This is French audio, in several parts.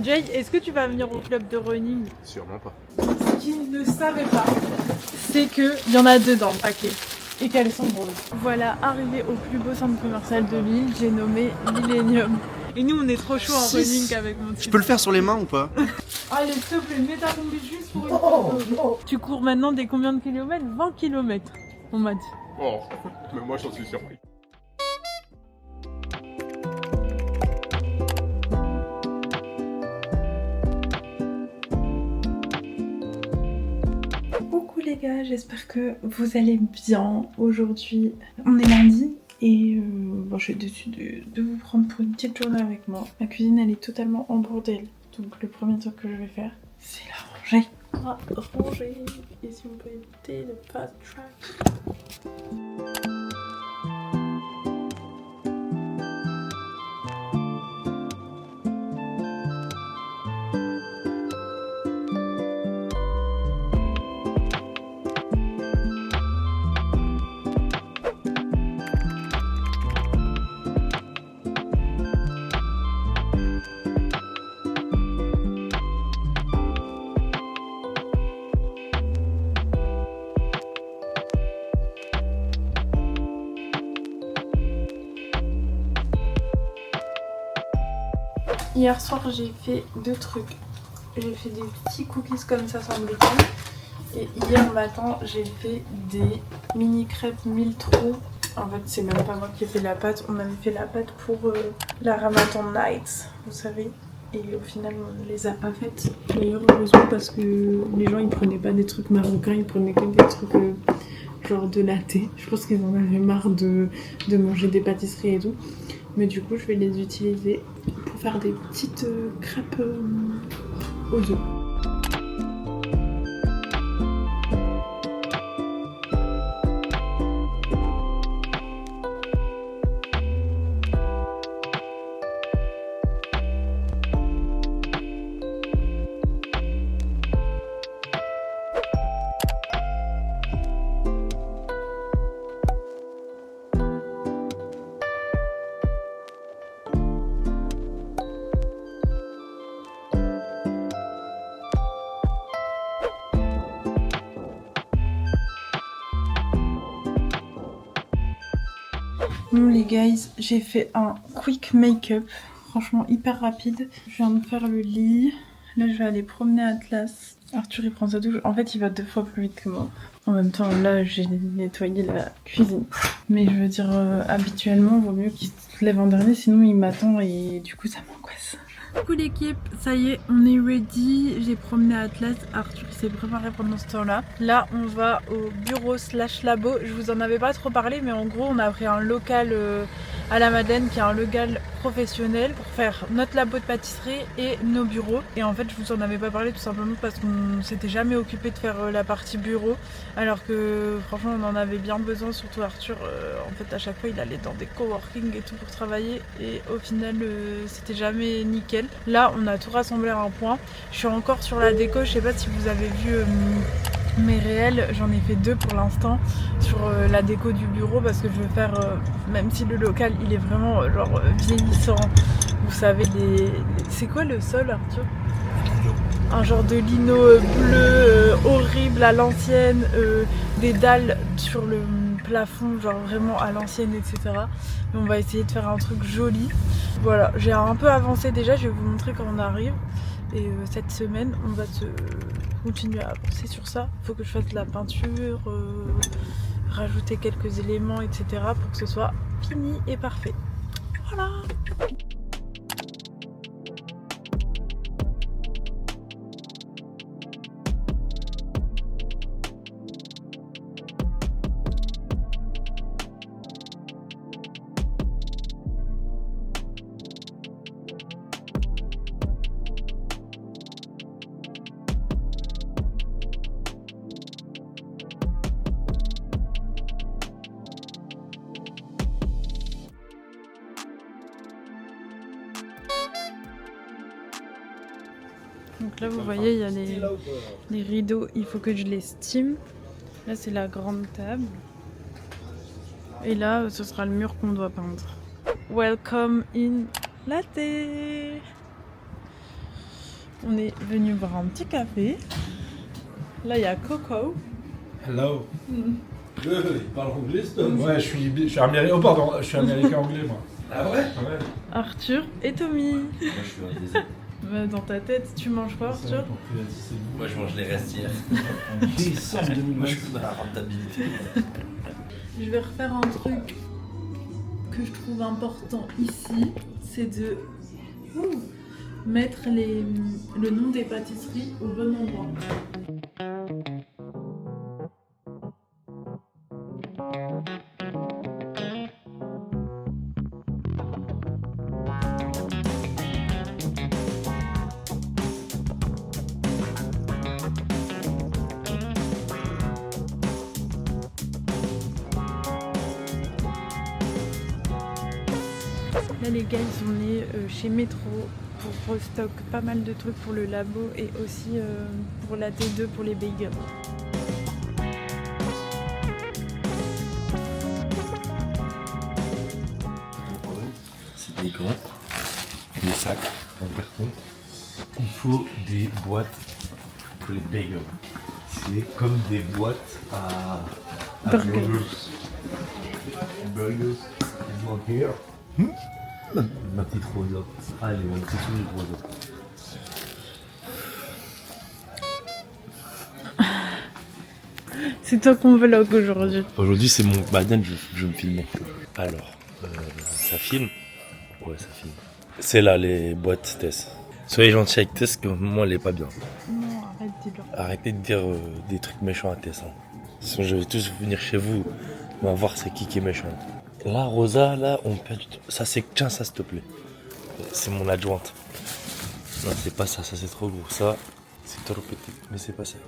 Jay, est-ce que tu vas venir au club de running? Sûrement pas. Ce qu'ils ne savaient pas, c'est qu'il y en a deux dans le paquet et qu'elles sont drôles. Voilà, arrivé au plus beau centre commercial de Lille, j'ai nommé Millennium. Et nous, on est trop chaud en running avec mon petit. Je peux le faire sur les mains ou pas? Allez, s'il te plaît, mets ta combi juste pour une photo. Tu cours maintenant des combien de kilomètres? 20 kilomètres, on m'a dit. Oh, mais moi j'en suis surpris. Coucou les gars, j'espère que vous allez bien. Aujourd'hui, on est lundi et bon, je suis décidée de vous prendre pour une petite journée avec moi. Ma cuisine, elle est totalement en bordel. Donc le premier truc que je vais faire, c'est la ranger. Ranger. Et si on peut éviter le fast track. Hier soir, j'ai fait deux trucs. J'ai fait des petits cookies comme ça sans gluten. Et hier matin, j'ai fait des mini crêpes Miltro. En fait, c'est même pas moi qui ai fait la pâte. On avait fait la pâte pour la Ramadan Night, vous savez. Et au final, on ne les a pas faites. D'ailleurs, heureusement, parce que les gens, ils prenaient pas des trucs marocains. Ils prenaient que des trucs genre de latte. Je pense qu'ils en avaient marre de manger des pâtisseries et tout. Mais du coup, je vais les utiliser pour faire des petites crêpes aux œufs. Bon les guys, j'ai fait un quick make-up, franchement hyper rapide. Je viens de faire le lit, là je vais aller promener Atlas. Arthur il prend sa douche, en fait il va 2 fois plus vite que moi. En même temps là j'ai nettoyé la cuisine. Mais je veux dire habituellement il vaut mieux qu'il se lève en dernier sinon il m'attend et du coup ça m'angoisse. Coucou l'équipe, ça y est, on est ready. J'ai promené Atlas, Arthur s'est préparé pendant ce temps-là. Là, on va au bureau / labo. Je vous en avais pas trop parlé, mais en gros, on a pris un local à la Madeleine qui est un local professionnel pour faire notre labo de pâtisserie et nos bureaux. Et en fait, je vous en avais pas parlé tout simplement parce qu'on s'était jamais occupé de faire la partie bureau. Alors que franchement, on en avait bien besoin, surtout Arthur. En fait, à chaque fois, il allait dans des coworking et tout pour travailler. Et au final, c'était jamais nickel. Là, on a tout rassemblé à un point. Je suis encore sur la déco. Je sais pas si vous avez vu mes réels. J'en ai fait 2 pour l'instant sur la déco du bureau parce que je veux faire, même si le local il est vraiment genre vieillissant. Vous savez, c'est quoi le sol, Arthur? Un genre de lino bleu horrible à l'ancienne, des dalles sur le plafond genre vraiment à l'ancienne, etc. Mais on va essayer de faire un truc joli. Voilà, j'ai un peu avancé déjà, je vais vous montrer quand on arrive. Et cette semaine, on va continuer à avancer sur ça. Il faut que je fasse de la peinture, rajouter quelques éléments, etc. pour que ce soit fini et parfait. Voilà. Donc là vous voyez il y a les rideaux, il faut que je les steam. Là c'est la grande table. Et là ce sera le mur qu'on doit peindre. Welcome in latte. On est venu boire un petit café. Là, il y a Coco. Hello. Il parle anglais, ce homme. Ouais, je suis américain. Oh, pardon, je suis américain-anglais, moi. Ah ouais? Ouais. Arthur et Tommy. Moi je suis un désert. Bah, dans ta tête, tu manges quoi, Arthur? Moi je mange les restes hier. Moi je suis dans la rentabilité. Je vais refaire un truc que je trouve important ici, c'est de mettre le nom des pâtisseries au bon endroit. Là les gars ils sont allés chez Métro pour restock pas mal de trucs pour le labo et aussi pour la T2 pour les bagels. C'est des gants, des sacs en carton. Il faut des boîtes pour les bagels. C'est comme des boîtes à burgers. Burgers. Here. Ma petite rosa. Allez, ma petite souris rosa. C'est toi qu'on vlog aujourd'hui. Aujourd'hui, c'est mon Biden, je me filme. Alors, ça filme? Ouais, ça filme. C'est là les boîtes Tess. Soyez gentils avec Tess, que moi, elle est pas bien. Non, arrête de dire. Arrêtez de dire des trucs méchants à Tess. Hein. Sinon, je vais tous venir chez vous. On va voir c'est qui est méchant. Là, Rosa, là, on perd du temps. Ça, c'est... Tiens, ça, s'il te plaît. C'est mon adjointe. Non, c'est pas ça, ça c'est trop gros. Ça, c'est trop petit. Mais c'est pas ça.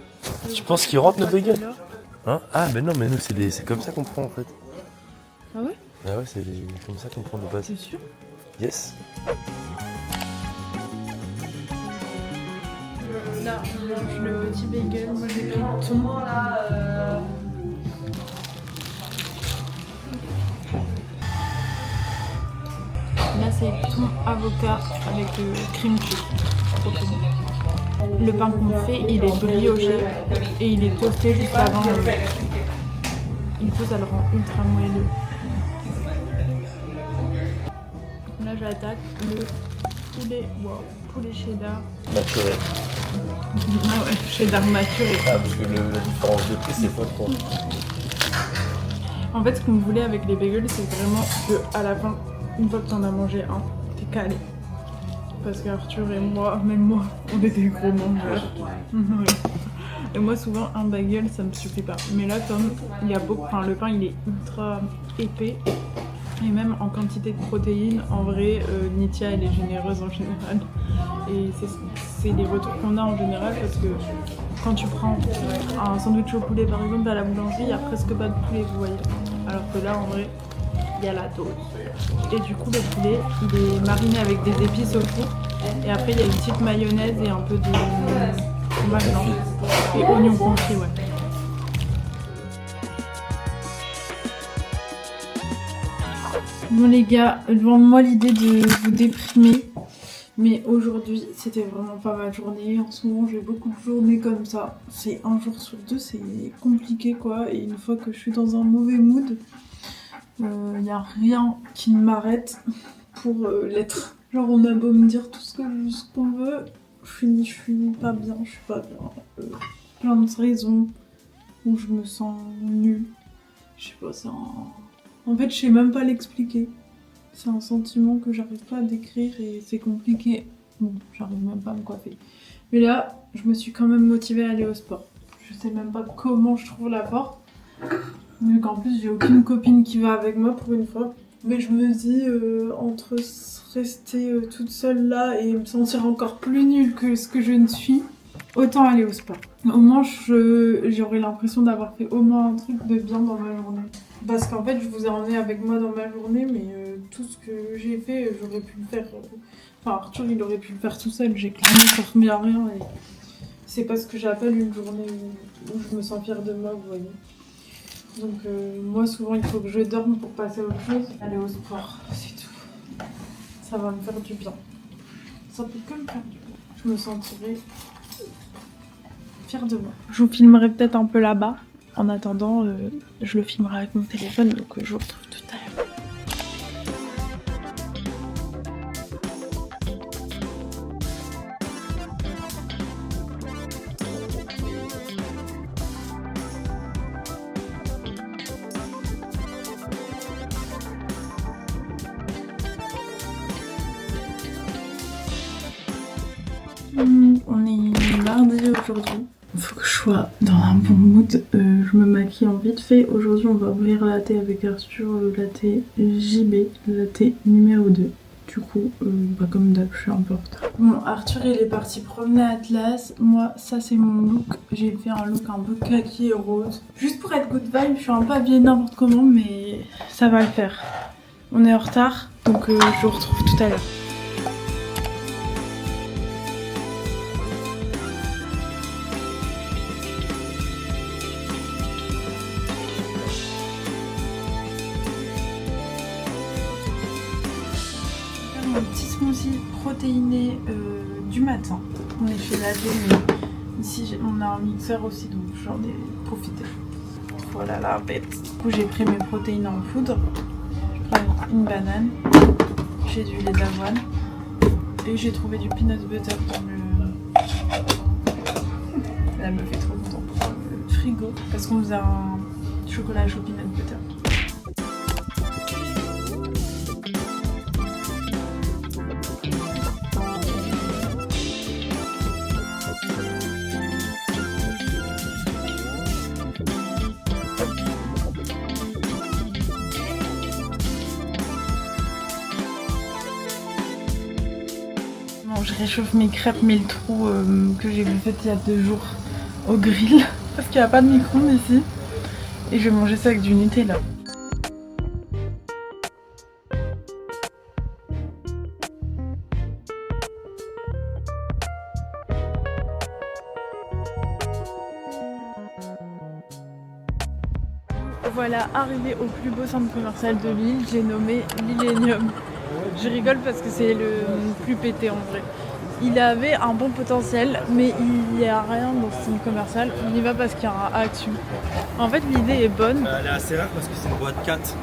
Tu penses qu'il rentre, nos bagels? Hein? Ah, mais non, mais nous, c'est comme ça qu'on prend, en fait. Ah ouais? Ah ouais, c'est comme ça qu'on prend de base. C'est sûr? Yes. Là, on mange le petit bagel. Moi, j'ai pris le thon. Là, c'est thon avocat avec cream cheese. Trop bon. Le pain qu'on fait, il est brioché et il est toasté juste avant. Du coup, ça le rend ultra moelleux. Là, j'attaque le poulet cheddar. Maturé. Ah ouais, cheddar maturé. Ah, parce que la différence de prix, c'est pas trop. En fait, ce qu'on voulait avec les bagels, c'est vraiment qu'à la fin, une fois que t'en as mangé un, t'es calé. Parce qu'Arthur et moi, même moi, on était des gros mangeurs. Ouais. Et moi, souvent, un bagel, ça me suffit pas. Mais là, comme il y a beaucoup, enfin, le pain, il est ultra épais. Et même en quantité de protéines, en vrai, Nithya, elle est généreuse en général. Et c'est les retours qu'on a en général parce que quand tu prends un sandwich au poulet, par exemple, à la boulangerie, il n'y a presque pas de poulet, vous voyez. Alors que là, en vrai, il y a la dose. Et du coup, le poulet, il est mariné avec des épices au four. Et après, il y a une petite mayonnaise et un peu de fromage blanc. Et oignon confit, ouais. Bon les gars, devant moi l'idée de vous déprimer. Mais aujourd'hui, c'était vraiment pas ma journée. En ce moment, j'ai beaucoup de journées comme ça. C'est un jour sur deux, c'est compliqué quoi. Et une fois que je suis dans un mauvais mood, y a rien qui m'arrête pour l'être. Genre on a beau me dire tout ce qu'on veut, je suis pas bien, je suis pas bien. Plein de raisons où je me sens nulle. Je sais pas, c'est un... En fait, je sais même pas l'expliquer. C'est un sentiment que j'arrive pas à décrire et c'est compliqué. Bon, j'arrive même pas à me coiffer. Mais là, je me suis quand même motivée à aller au sport. Je sais même pas comment je trouve la porte. Mais qu'en plus, j'ai aucune copine qui va avec moi pour une fois. Mais je me dis, entre rester toute seule là et me sentir encore plus nulle que ce que je ne suis, autant aller au sport. Au moins, j'aurais l'impression d'avoir fait au moins un truc de bien dans ma journée. Parce qu'en fait, je vous ai emmené avec moi dans ma journée, mais tout ce que j'ai fait, j'aurais pu le faire. Enfin, Arthur, il aurait pu le faire tout seul. J'ai clairement dormi à rien. Et c'est pas ce que j'appelle une journée où je me sens fière de moi, vous voyez. Donc, moi, souvent, il faut que je dorme pour passer à autre chose. Aller au sport, c'est tout. Ça va me faire du bien. Ça peut que me faire du bien. Je je me sentirai fière de moi. Je vous filmerai peut-être un peu là-bas. En attendant, je le filmerai avec mon téléphone, donc je vous retrouve tout à l'heure. On est mardi aujourd'hui. Il faut que je sois dans un bon mood. Je me maquille en vite fait. Aujourd'hui, on va ouvrir la latte avec Arthur, le latte JB, le latte numéro 2. Du coup, comme d'hab, je suis un peu en retard. Bon, Arthur, il est parti promener Atlas. Moi, ça, c'est mon look. J'ai fait un look un peu kaki et rose. Juste pour être good vibe, je suis un peu habillée n'importe comment, mais ça va le faire. On est en retard, donc je vous retrouve tout à l'heure. Un petit smoothie protéiné du matin. On est chez Lavé, mais ici on a un mixeur aussi, donc j'en ai profité. Voilà la bête. Du coup, j'ai pris mes protéines en poudre. Je prends une banane, j'ai du lait d'avoine et j'ai trouvé du peanut butter dans le... Elle me fait trop longtemps. Dans le frigo parce qu'on faisait un chocolat chaud peanut butter. Je réchauffe mes crêpes Meltrou que j'ai faites il y a 2 jours au grill parce qu'il n'y a pas de micro-ondes ici et je vais manger ça avec du Nutella. Voilà, arrivé au plus beau centre commercial de Lille, j'ai nommé Millennium. Je rigole parce que c'est le plus pété en vrai. Il avait un bon potentiel, mais il n'y a rien dans ce centre commercial. On y va parce qu'il y a un hack dessus. En fait, l'idée est bonne. Elle est assez rare parce que c'est une boîte 4.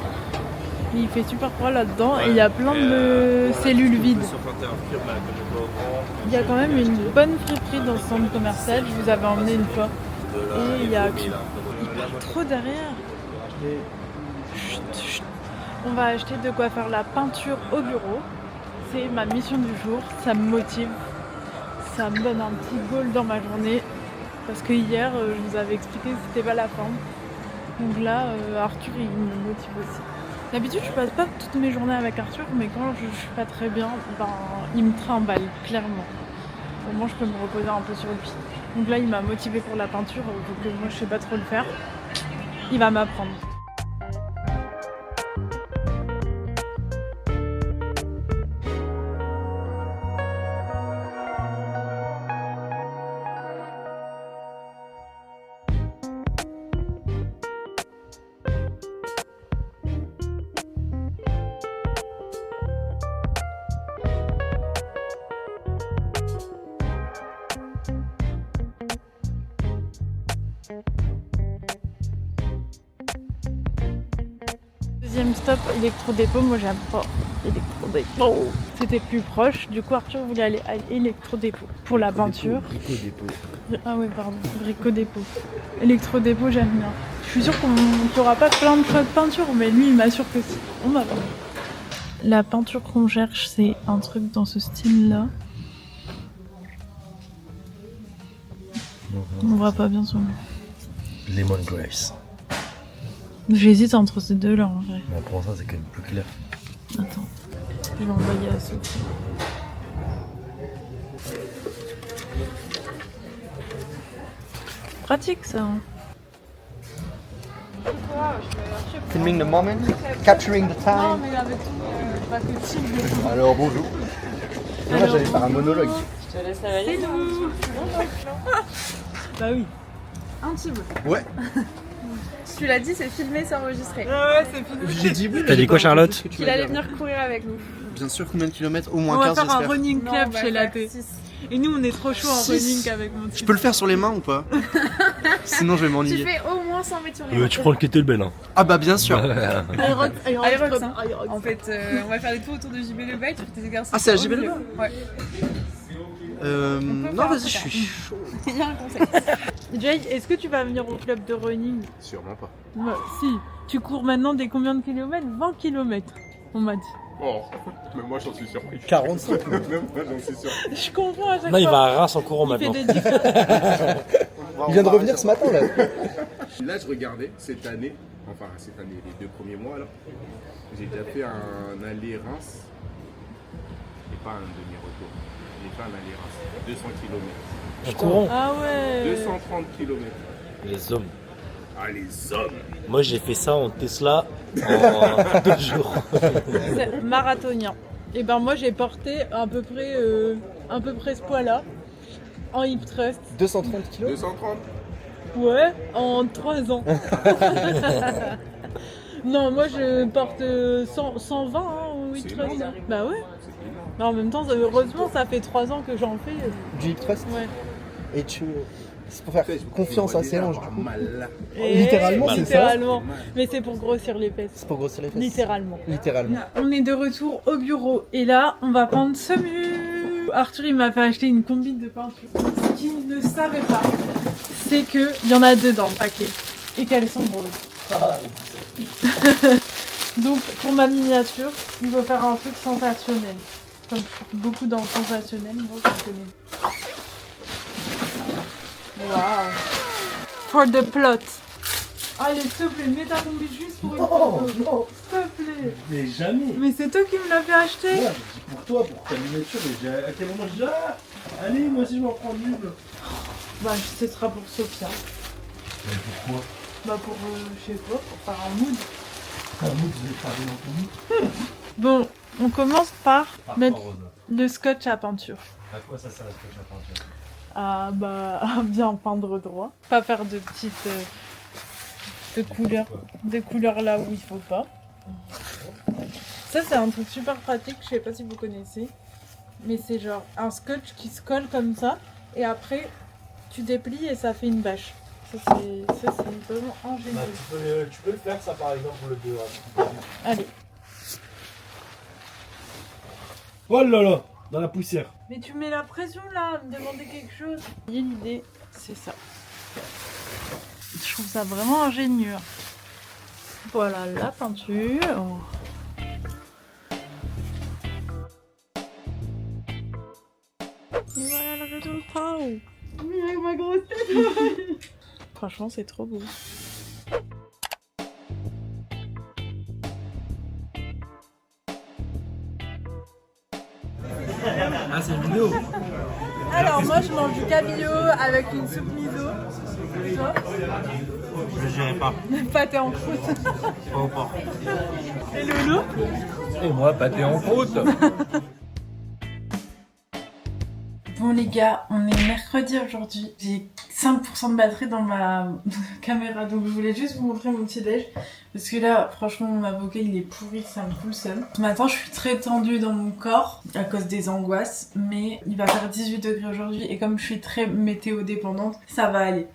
Il fait super froid là-dedans et il y a plein de cellules vides. Il y a quand même une bonne friperie dans ce centre commercial. Je vous avais emmené une fois. Et il y a il parle trop derrière. Chut, chut. On va acheter de quoi faire la peinture au bureau. C'est ma mission du jour. Ça me motive. Ça me donne un petit goal dans ma journée. Parce que hier, je vous avais expliqué que c'était pas la fin. Donc là, Arthur, il me motive aussi. D'habitude, je passe pas toutes mes journées avec Arthur, mais quand je suis pas très bien, il me trimballe, clairement. Au moins, je peux me reposer un peu sur lui. Donc là, il m'a motivée pour la peinture, vu que moi, je sais pas trop le faire. Il va m'apprendre. Deuxième stop, électrodépôt. Moi j'aime pas électrodépôt. C'était plus proche, du coup Arthur voulait aller à électrodépôt pour la peinture. Brico-dépôt. Ah oui, pardon, brico-dépôt. Électrodépôt, j'aime bien. Je suis sûre qu'on n'aura pas plein de choix de peinture, mais lui il m'assure que si. On va voir. La peinture qu'on cherche, c'est un truc dans ce style-là. On voit pas bien son nom. Lemongrass. J'hésite entre ces deux-là en vrai. Mais pour ça, c'est quand même plus clair. Attends, je vais envoyer à Sophie. Pratique ça. Hein. Filming the moment, capturing the Non time. mais avec pas que type. Alors bonjour. Moi j'allais faire un monologue. Je te laisse travailler. C'est nous. Bah oui. Un petit peu. Ouais. Tu l'as dit, c'est filmé, c'est enregistré. Ouais, c'est fini. J'ai dit oui. T'as dit quoi, Charlotte? Qu'il allait venir courir avec nous. Bien sûr, combien de kilomètres? Au moins On va 15, faire un j'espère. running club on va chez faire Laté. 6. Et nous, on est trop chaud en Si. running avec mon petit. Je peux le faire sur les mains ou pas? Sinon, je vais Tu m'ennuyer. fais au moins 100 mètres sur les mains. Tu prends le kettlebell, hein. Ah bah bien sûr. Aerox, hein. En fait, on va faire des tours autour de JB Le Bay, tu fais tes exercices. Ah, c'est à au JB Le milieu. Bay? Ouais. Non, faire un vas-y, truc je à- suis chaud. Il y a un concept. Jay, est-ce que tu vas venir au club de running? Sûrement pas. Si. Tu cours maintenant des combien de kilomètres? 20 kilomètres, on m'a dit. Oh, même moi j'en suis surpris. 45. Même moi j'en suis surpris. Je comprends à chaque Non, il fois. va à Reims en courant Il fait maintenant. des différences. Il vient de revenir ce matin là. Là je regardais cette année, les 2 premiers mois là, j'ai déjà fait un aller-Reims et pas un demi-retour. J'ai fait un aller-Reims, 200 km. En courant. Ah ouais. 230 km. Les hommes. Ah les hommes. Moi, j'ai fait ça en Tesla en 2 jours. C'est marathonien. Et ben moi j'ai porté à peu près ce poids-là en hip thrust. 230 kilos. 230. Ouais, en 3 ans. Non, moi je porte 120 hein, en hip C'est thrust. énorme. Bah ouais. C'est énorme. Mais en même temps, heureusement, ça fait 3 ans que j'en fais. Du hip thrust. Ouais. Et c'est pour faire confiance à ces hanches du coup. Mal. Et Littéralement, c'est ça. littéralement. Mais c'est pour grossir les fesses. C'est pour grossir les fesses. Littéralement. Littéralement. On est de retour au bureau et là, on va prendre ce mur. Arthur, il m'a fait acheter une combine de peinture. Ce qu'il ne savait pas, c'est qu'il y en a 2 dans le paquet et qu'elles sont roses. Donc, pour ma miniature, il faut faire un truc sensationnel. Comme je trouve beaucoup dans le sensationnel, moi je connais. Waouh! For the plot. Allez, s'il te plaît, mets ta combi juste pour une photo. S'il te plaît. Mais jamais. Mais c'est toi qui me l'as fait acheter. Moi, je dis pour toi, pour ta miniature, mais à quel moment je dis ah, allez, moi aussi je m'en prends une. Bah, ce sera pour Sophia. Mais pourquoi? Bah, pour, je sais pas, pour faire un mood. Ah, moi, vous avez parlé dans ton lit. Bon, on commence par mettre Rosa. le scotch à peinture. À quoi ça sert la scotch à peinture? À, bah, à bien peindre droit. Pas faire de petites de couleurs là où il faut pas. Ça, c'est un truc super pratique, je sais pas si vous connaissez. Mais c'est genre un scotch qui se colle comme ça. Et après, tu déplies et ça fait une bâche. Ça, c'est vraiment ingénieux. Tu peux le faire ça par exemple le 2. Allez. Oh là là, dans la poussière. Mais tu mets la pression là, me demander quelque chose. L'idée, c'est ça. Je trouve ça vraiment ingénieux. Voilà la peinture. Et voilà le résultat. Oui, avec ma grosse tête. Franchement, c'est trop beau. Ah, c'est une vidéo. Alors moi je mange du cabillaud avec une soupe miso. Toi, Je dirais pas. pâté en croûte. Pas au porc. Et Loulou. Et moi, pâté en croûte. Bon les gars, on est mercredi aujourd'hui. J'ai 5% de batterie dans ma caméra, donc je voulais juste vous montrer mon petit déj. Parce que là, franchement, mon avocat il est pourri, ça me fout le seum. Ce matin, je suis très tendue dans mon corps à cause des angoisses, mais il va faire 18 degrés aujourd'hui et comme je suis très météo dépendante, ça va aller.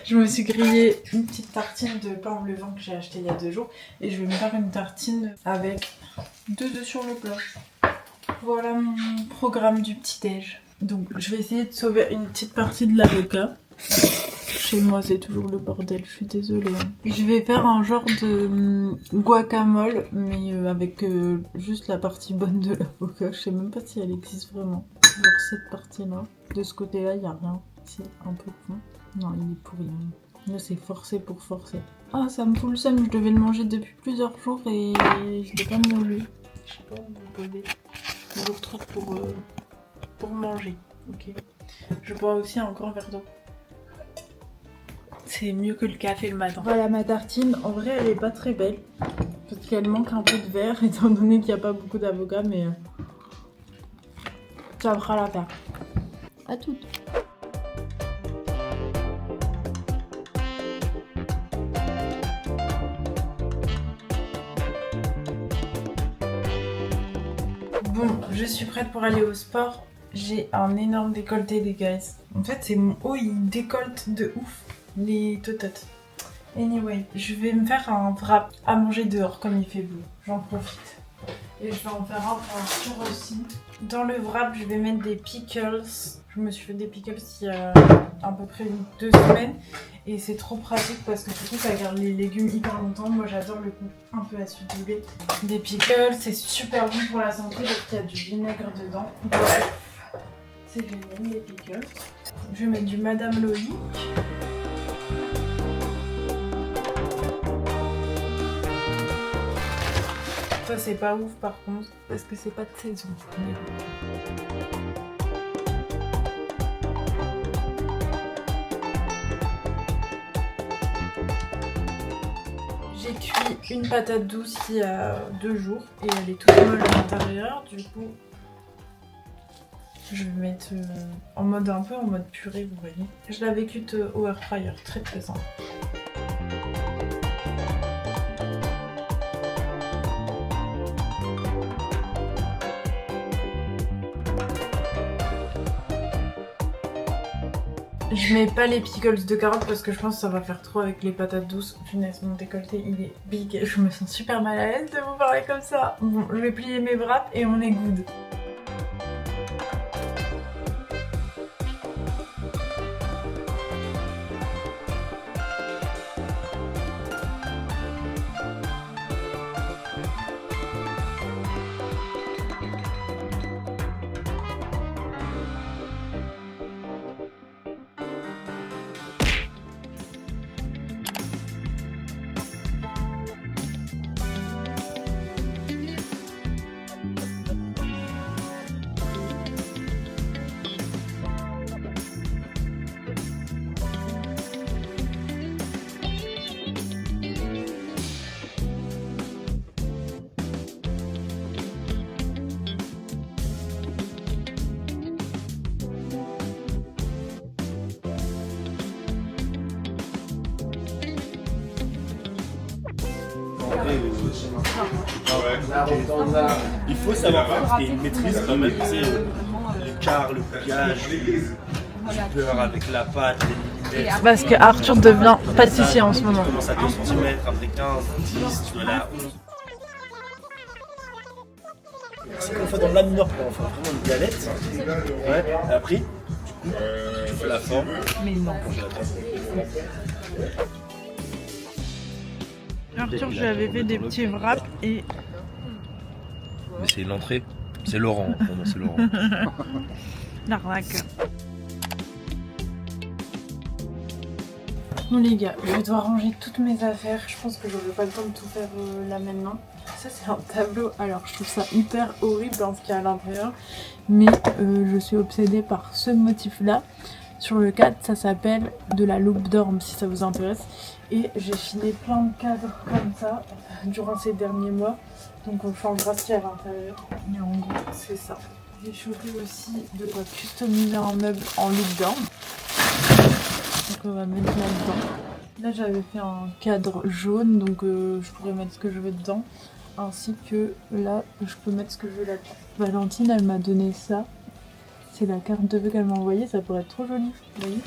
Je me suis grillé une petite tartine de pain au levain que j'ai acheté il y a 2 jours et je vais me faire une tartine avec 2 œufs sur le plat. Voilà mon programme du petit déj. Donc je vais essayer de sauver une petite partie de l'avocat. Chez moi c'est toujours le bordel, je suis désolée. Je vais faire un genre de guacamole, mais avec juste la partie bonne de l'avocat. Je sais même pas si elle existe vraiment. Genre cette partie-là. De ce côté-là, il n'y a rien. C'est un peu con. Non, il est pourri. Là c'est forcé pour forcer. Ah, ça me fout le seum, je devais le manger depuis plusieurs jours et je l'ai pas mangé. Je sais pas où vous poser. Je vous retrouve pour manger. Ok. Je bois aussi un grand verre d'eau. C'est mieux que le café le matin. Voilà ma tartine. En vrai, elle est pas très belle. Parce qu'elle manque un peu de verre, étant donné qu'il n'y a pas beaucoup d'avocat, mais ça fera l'affaire. À toutes. Bon, je suis prête pour aller au sport. J'ai un énorme décolleté les guys. En fait c'est mon haut, il décolte de ouf les tototes. Anyway, je vais me faire un wrap à manger dehors comme il fait beau. J'en profite. Et je vais en faire un pour Arthur aussi. Dans le wrap, je vais mettre des pickles. Je me suis fait des pickles il y a à peu près 2 semaines. Et c'est trop pratique parce que surtout ça garde les légumes hyper longtemps. Moi j'adore le goût un peu acidulé des pickles. C'est super bon pour la santé parce qu'il y a du vinaigre dedans. Bref, c'est génial les pickles. Je vais mettre du Madame Loïc. Ça c'est pas ouf par contre, parce que c'est pas de saison. J'ai cuit une patate douce il y a 2 jours et elle est toute molle à l'intérieur. Du coup, je vais mettre en mode un peu en mode purée, vous voyez. Je l'avais cuite au air fryer, très très simple. Je mets pas les pickles de carottes parce que je pense que ça va faire trop avec les patates douces. Punaise, mon décolleté il est big. Je me sens super mal à l'aise de vous parler comme ça. Bon, je vais plier mes wraps et on est good. Il faut savoir et une maîtrise quand même, tu sais, l'écart, le pliage, le beurre avec la pâte, les millimètres. Parce que Arthur devient pâtissier en ce moment. Tu commences à 2 cm, après 15, 10, tu vois là, 11. C'est qu'on fait dans le lame nord, on fait vraiment une galette. Ouais, et après, tu fais la forme. Mais non. Arthur, j'avais fait des petits wraps et... Mais c'est l'entrée. C'est Laurent, pour moi c'est Laurent. L'arnaque. Bon les gars, je vais devoir ranger toutes mes affaires. Je pense que j'aurai pas le temps de tout faire là maintenant. Ça c'est un tableau, alors je trouve ça hyper horrible dans ce qu'il y a à l'intérieur. Mais je suis obsédée par ce motif là. Sur le cadre, ça s'appelle de la loupe d'orme si ça vous intéresse. Et j'ai filé plein de cadres comme ça durant ces derniers mois. Donc on changera ce qu'il y a à l'intérieur. Mais en gros, c'est ça. J'ai chopé aussi de quoi customiser un meuble en loupe d'orme. Donc on va mettre là-dedans. Là j'avais fait un cadre jaune, donc je pourrais mettre ce que je veux dedans. Ainsi que là, je peux mettre ce que je veux là-dedans. Valentine, elle m'a donné ça. C'est la carte de vœux qu'elle m'a envoyée, ça pourrait être trop joli, vous voyez.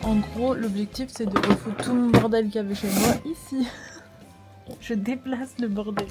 En gros, l'objectif c'est de refoutre tout mon bordel qu'il y avait chez moi ici. Je déplace le bordel.